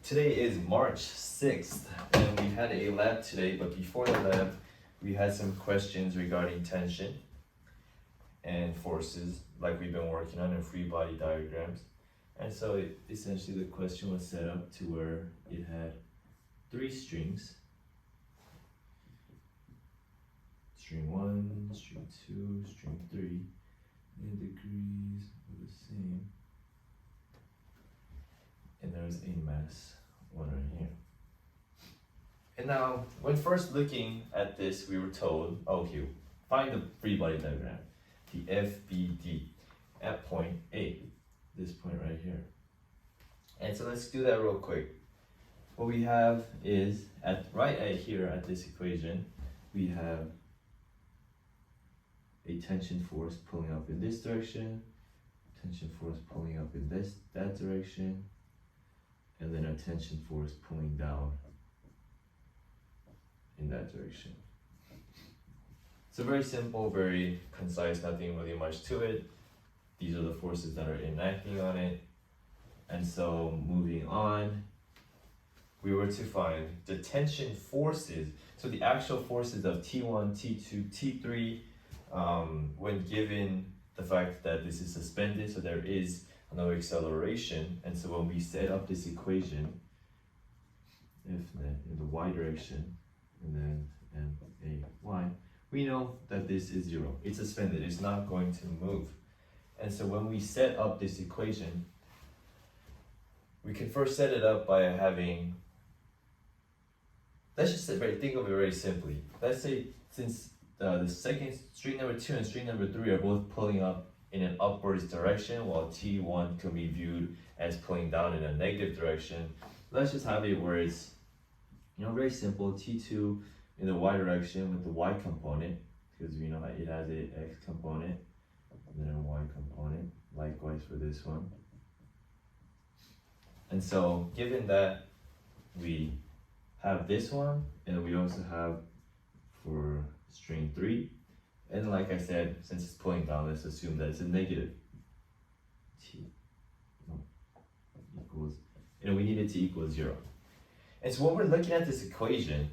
Today is March 6th, and we had a lab today, but before the lab, we had some questions regarding tension and forces, like we've been working on in free body diagrams. And so essentially the question was set up to where it had three strings. String 1, string 2, string 3, and degrees are the same. And there's a mass one right here. And now, when first looking at this, we were told, okay, find the free body diagram, the FBD, at point A, this point right here. And so let's do that real quick. What we have is, right here at this equation, we have a tension force pulling up in this direction, tension force pulling up in that direction, and then a tension force pulling down in that direction. So very simple, very concise, nothing really much to it. These are the forces that are enacting on it. And so moving on, we were to find the tension forces, so the actual forces of T1, T2, T3, when given the fact that this is suspended, so there is no acceleration. And so when we set up this equation, if in the y direction, and then y, we know that this is 0. It's suspended, it's not going to move. And so when we set up this equation, we can first set it up by having, let's just think of it very simply. Let's say since the second string number 2 and string number 3 are both pulling up in an upwards direction, while T1 can be viewed as pulling down in a negative direction. Let's just have it where it's, very simple, T2 in the y direction with the y component, because we know it has a x component and then a y component, likewise for this one. And so given that we have this one, and we also have for string 3, and like I said, since it's pulling down, let's assume that it's a negative. T equals, and we need it to equal 0. And so when we're looking at this equation,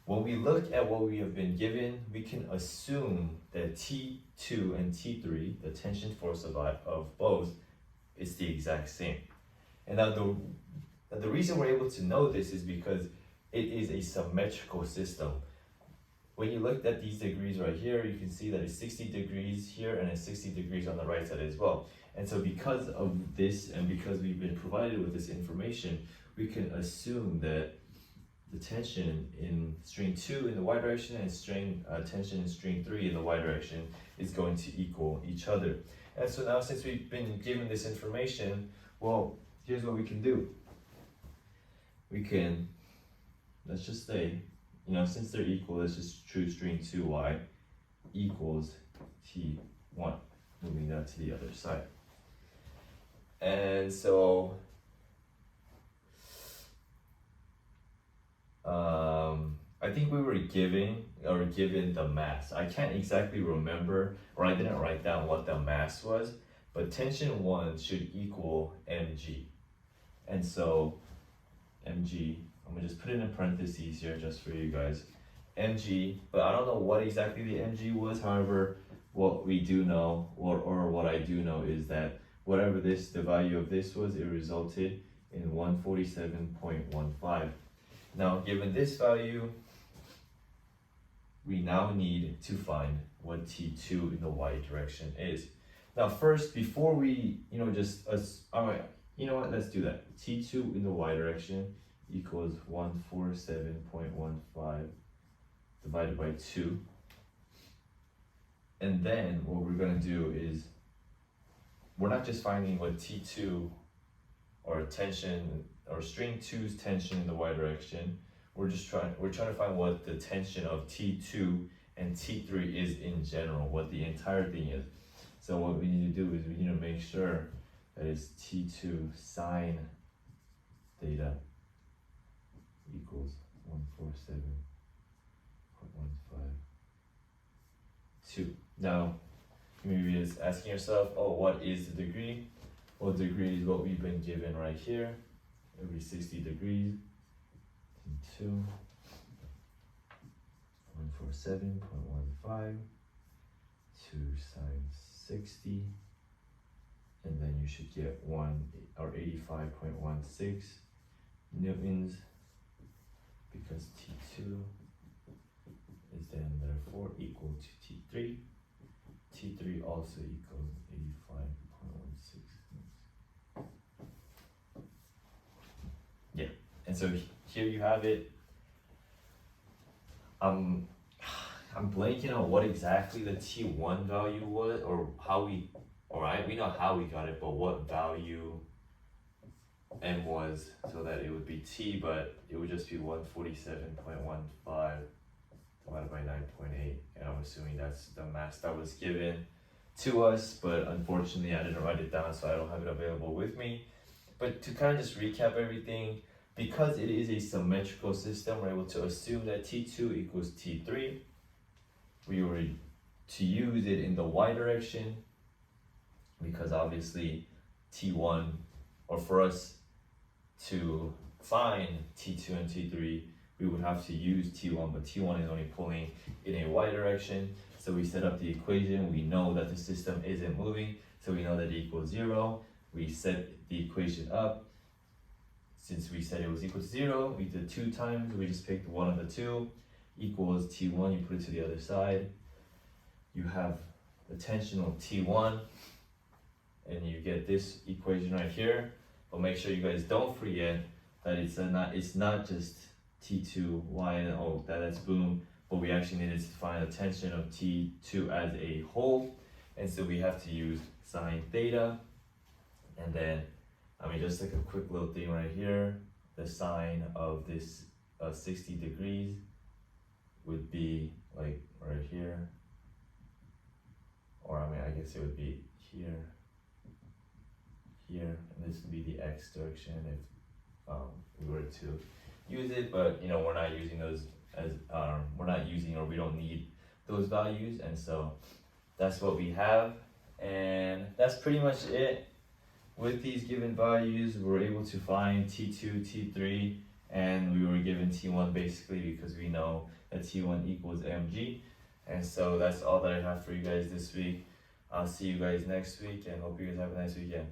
when we look at what we have been given, we can assume that T2 and T3, the tension force of both, is the exact same. And now the reason we're able to know this is because it is a symmetrical system. When you looked at these degrees right here, you can see that it's 60 degrees here and it's 60 degrees on the right side as well. And so because of this, and because we've been provided with this information, we can assume that the tension in string 2 in the y direction and tension in string 3 in the y direction is going to equal each other. And so now, since we've been given this information, well, here's what we can do. We can, let's just say, since they're equal, let's just choose string 2y equals T1, moving that to the other side. And so, I think we were given the mass. I can't exactly remember, or I didn't write down what the mass was, but tension 1 should equal mg. And so, mg, I'm gonna just put it in parentheses here just for you guys. mg, but I don't know what exactly the mg was. However, what we do know, or what I do know, is that whatever the value of this was, it resulted in 147.15. Now, given this value, we now need to find what T2 in the y direction is. Now, first, before we, all right, let's do that. T2 in the y direction equals 147.15 divided by 2. And then what we're going to do is, we're not just finding what T2 or tension or string 2's tension in the y direction. We're trying to find what the tension of T2 and T3 is in general, what the entire thing is. So what we need to do is we need to make sure that it's T2 sine theta equals 147.152. Now, maybe it's asking yourself, oh, what is the degree? Well, degree is what we've been given right here. it'll be 60 degrees, T2, 147.15, 2 sine 60, and then you should get 85.16 newtons, because T2 is then therefore equal to T3. T3 also equals 85.16. Yeah, and so here you have it. I'm blanking on what exactly the T1 value was, or how we, we know how we got it, but what value M was, so that it would be T, but it would just be 147.15 divided by 9.8, and I'm assuming that's the mass that was given to us, but unfortunately I didn't write it down, so I don't have it available with me. But to kind of just recap everything, because it is a symmetrical system, we're able to assume that T2 equals T3. We were to use it in the y direction, because obviously T1, or for us to find T2 and T3, we would have to use T1, but T1 is only pulling in a y direction. So we set up the equation, we know that the system isn't moving, so we know that it equals 0. We set the equation up. Since we said it was equal to 0, we did 2 times, we just picked one of the two, equals T1, you put it to the other side. You have the tension of T1, and you get this equation right here. But make sure you guys don't forget that it's not just T2, Y, and O, that's boom, but we actually needed to find the tension of T2 as a whole, and so we have to use sine theta, and then, just like a quick little thing right here, the sine of this 60 degrees would be like right here, or I guess it would be here, and this would be the x direction if we were to use it, but we're not using those as we don't need those values, and so that's what we have, and that's pretty much it. With these given values, we're able to find T2, T3, and we were given T1 basically because we know that T1 equals mg, and so that's all that I have for you guys this week. I'll see you guys next week, and hope you guys have a nice weekend.